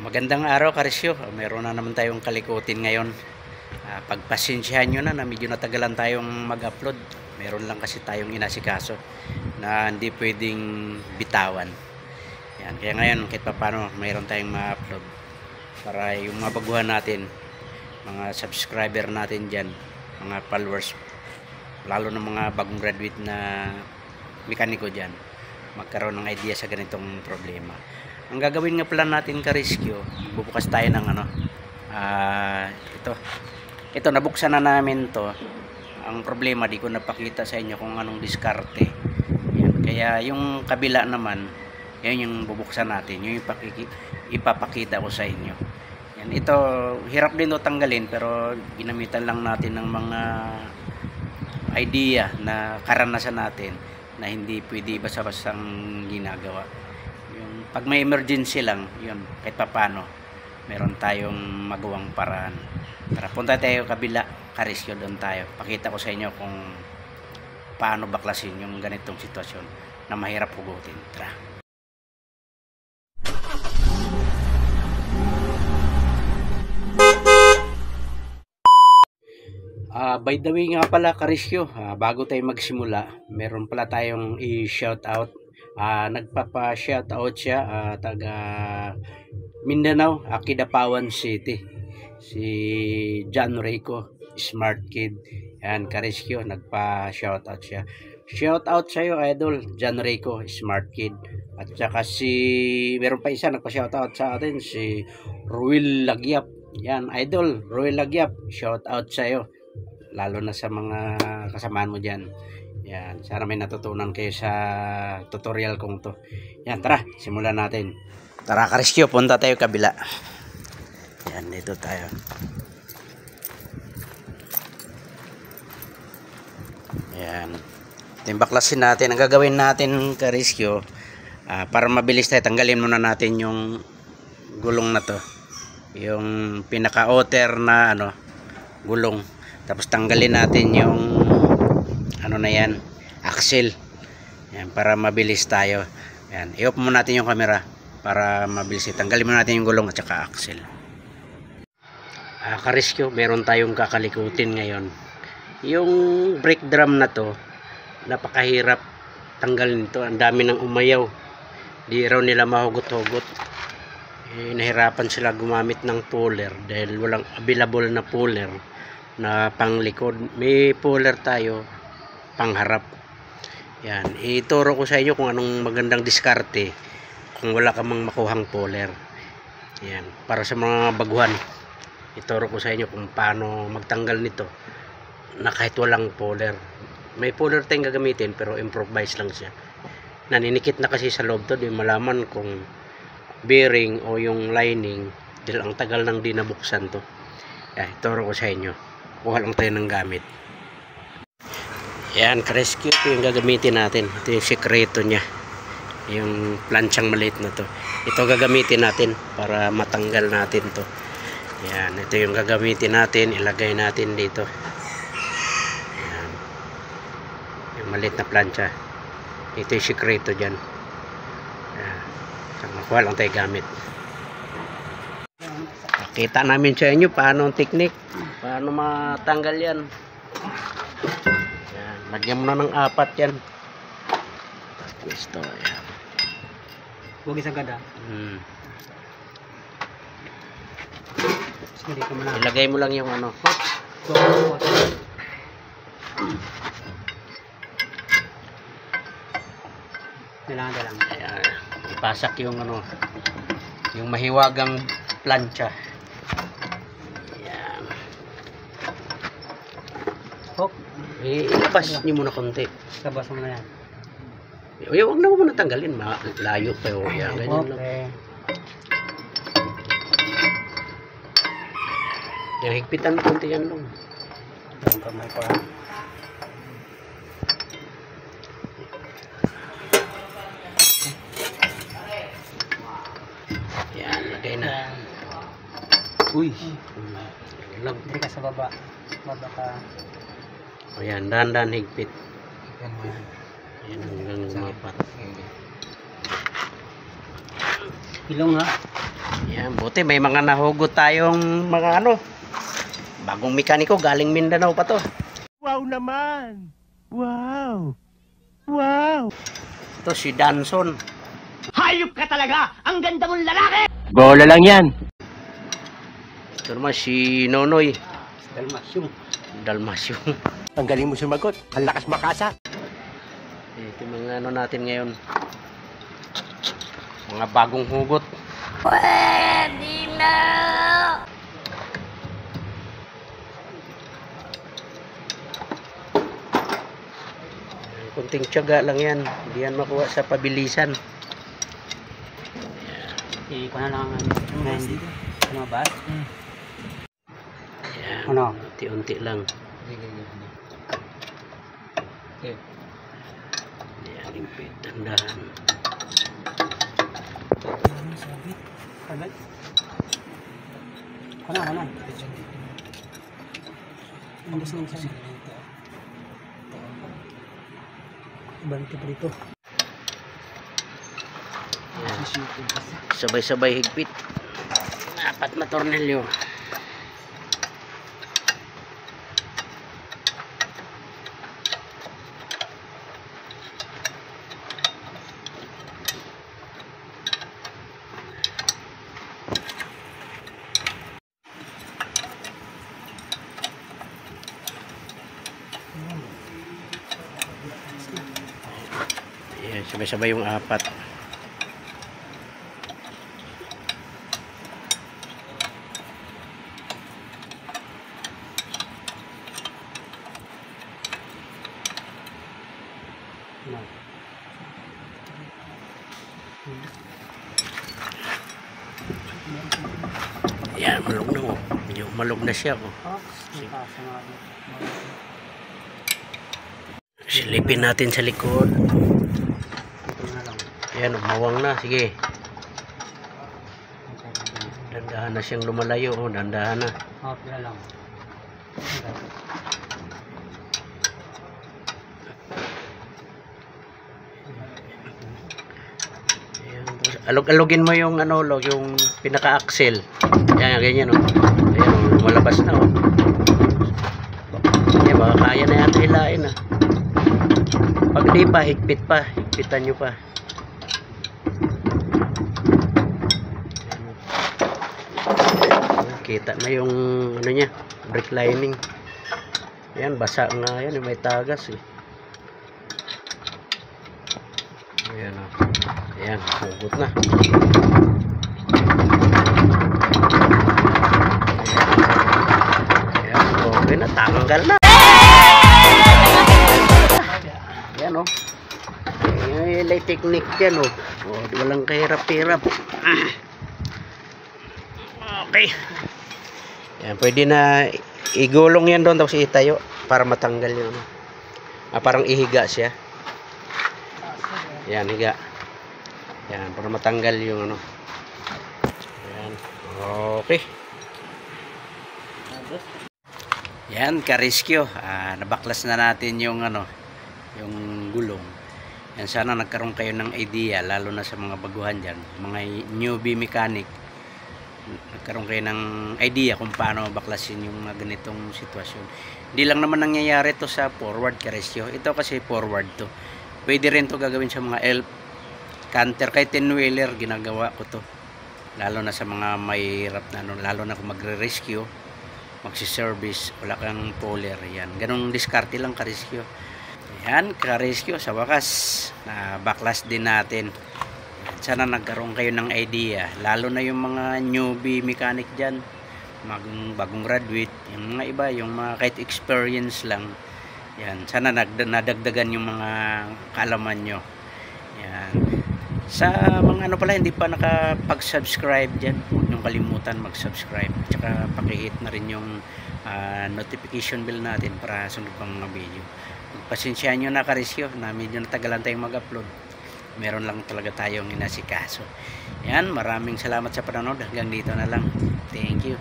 Magandang araw, Karisyo. Meron na naman tayong kalikutin ngayon. Pagpasensyahan nyo na medyo natagalan tayong mag-upload. Meron lang kasi tayong inasikaso na hindi pwedeng bitawan. Yan. Kaya ngayon, kahit pa paano, mayroon tayong ma-upload. Para yung mga baguhan natin, mga subscriber natin dyan, mga followers, lalo na mga bagong graduate na mekaniko dyan, magkaroon ng idea sa ganitong problema. Ang gagawin nga pala natin, Karisyo, bubukas tayo ng ito nabuksan na namin to. Ang problema, di ko napakita sa inyo kung anong diskarte. Yan. Kaya yung kabila naman, yan yung bubuksan natin, yung ipapakita ko sa inyo. Yan. Ito, hirap din ito tanggalin, pero ginamitan lang natin ng mga idea na karanasan natin na hindi pwede basta-bastang ginagawa. Pag may emergency lang, yun, kahit pa paano, meron tayong magawang paraan. Tara, punta tayo kabila, Karisyo, doon tayo. Pakita ko sa inyo kung paano baklasin yung ganitong sitwasyon na mahirap hugutin. Tara. By the way nga pala, Karisyo, bago tayo magsimula, meron pala tayong i-shout out. Nagpapa-shoutout siya, taga Mindanao, Kidapawan City, si John Rico, Smart Kid. Yan, Karisyo, nagpa-shoutout siya. Shoutout sa iyo, idol, John Rico, Smart Kid. At saka meron pa isa nagpa-shoutout sa atin, si Ruel Lagyap. Yan, idol, Ruel Lagyap, shoutout sa iyo, lalo na sa mga kasamaan mo dyan. Yan, sana may natutunan kayo sa tutorial kong to. Yan, tara, simulan natin. Tara, Karisyo, punta tayo kabila. Yan, dito tayo. Yan. Timbaklasin natin. Ang gagawin natin, Karisyo, para mabilis tayo, tanggalin muna natin yung gulong na to. Yung pinaka-outer na gulong. Tapos tanggalin natin yung na yan, axle. Yan, para mabilis tayo. Yan, i-off muna natin yung camera para mabilis. Tanggalin muna natin yung gulong at saka axle. Karisyo, meron tayong kakalikutin ngayon. Yung brake drum na to, napakahirap tanggalin ito. Ang dami ng umayaw. Di raw nila mahugot-hugot. Nahirapan sila gumamit ng puller dahil walang available na puller na panglikod. May puller tayo pangharap. Yan, ituro ko sa inyo kung anong magandang diskarte kung wala ka mang makuhang puller. Yan, para sa mga baguhan, ituro ko sa inyo kung paano magtanggal nito na kahit walang puller. May puller tayong gagamitin pero improvise lang siya. Naninikit na kasi sa loob to, di malaman kung bearing o yung lining dahil ang tagal nang di nabuksan to. Yan, ituro ko sa inyo. Kuha lang tayo ng gamit. Yan, Karisyo, ito yung gagamitin natin. Ito yung sekreto niya, yung planchang maliit na to. Ito gagamitin natin para matanggal natin to. Yan, ito yung gagamitin natin. Ilagay natin dito. Yan, yung maliit na plancha. Ito yung sekreto dyan. Yan, makuha lang tayo gamit. Kita namin sa inyo paano ang technique, paano matanggal yan. Lagyan mo na ng 4 yan. Gusto, yan. Huwag isang gada. Ilagay mo lang yung Dalang. Ayan. Ipasak yung yung mahiwagang plancha. Ayan. Hook. Ilabas niyo muna konti. Labas mo na yan. Huwag na mo muna tanggalin. Layo pa yun. Yan, ganyan lang. Yung higpitan mo konti yan lang. Yung kamay pa. Yan, lagay na. Uy. Hindi ka sa baba. Baba ka. O yan, dahan-dahan higpit. Yan mo yan. Yan hanggang 4. Ilong ha. Yan, buti may mga nahugot tayong mga ano, bagong mekaniko, galing Mindanao pa to. Wow naman! Wow! Wow! Ito si Danson. Hayop ka talaga! Ang ganda mong lalaki! Bola lang yan! Ito naman si Nonoy. Dalmasyong. Dalmasyong. Ang galing mo sumagot. Ang lakas makasa. Ito yung mga ano natin ngayon. Mga bagong hugot. Pwede na! Kunting tiyaga lang yan. Hindi yan makuha sa pabilisan. Iko na lang ang hindi. Ano ba? Yan. Ano? Unti-unti lang. Okay. Yan, impit. Dandahan. Sabit. Sabit. Ano? Ang gusto nang sabi. Balik pa dito. Yan. Sabay-sabay higpit. 4 na tornilyo. Ayan, sabay-sabay yung 4. Ayan, malog na oh. Medyo malog na siya oh. Silipin natin sa likod. Ayan, umawang na. Sige. Dandahan na siyang lumalayo. Oh, dandahan na. Pila lang. Ayan, tapos alog-alogin mo yung ano, yung pinaka-axle. Ayan, ganyan oh. Ayan, lumalabas na oh. Ayan, baka kaya na yata hilain ah. Pag di pa, higpit pa. Higpitan nyo pa. Kita na yung ano niya, brake lining. Ayan, basa nga yan, may tagas eh. Ayan o. Ayan, hugot na. Ayan, okay na, tanggal na. Ayan o. Ayan, may technique yan o. Walang kahirap-hirap. Okay. Yan, pwede na igulong yan doon tapos itayo para matanggal yung ano. Parang ihiga siya. Yan, higa. Yan, para matanggal yung ano. Yan. Okay. Yan, ka-rescue. Nabaklas na natin yung ano, yung gulong. Yan, sana nagkaroon kayo ng idea, lalo na sa mga baguhan dyan, mga newbie mechanic. Nagkaroon kayo ng idea kung paano baklasin yung mga ganitong sitwasyon. Hindi lang naman nangyayari to sa forward ka-rescue. Ito kasi forward to. Pwede rin to gagawin sa mga elf canter, kahit 10-wheeler ginagawa ko to. Lalo na sa mga mahirap na ano, lalo na kung magre-rescue, magsi-service, wala kang puller, yan. Ganong diskarte lang ka-rescue. Yan, ka-rescue sa wakas na baklas din natin. Sana nagkaroon kayo ng idea, lalo na yung mga newbie mechanic dyan, bagong graduate, yung mga iba, yung mga kahit experience lang. Yan, sana nadagdagan yung mga kaalaman nyo. Yan. Sa mga ano pala, hindi pa nakapag-subscribe dyan, huwag nyo kalimutan mag-subscribe. Tsaka pakihit na rin yung notification bell natin para sunod pang mga video. Pasensyahan nyo na ka-rescue na medyo natagalan tayong mag-upload. Meron lang talaga tayong inasikaso. Yan, maraming salamat sa panonood. Hanggang dito na lang. Thank you.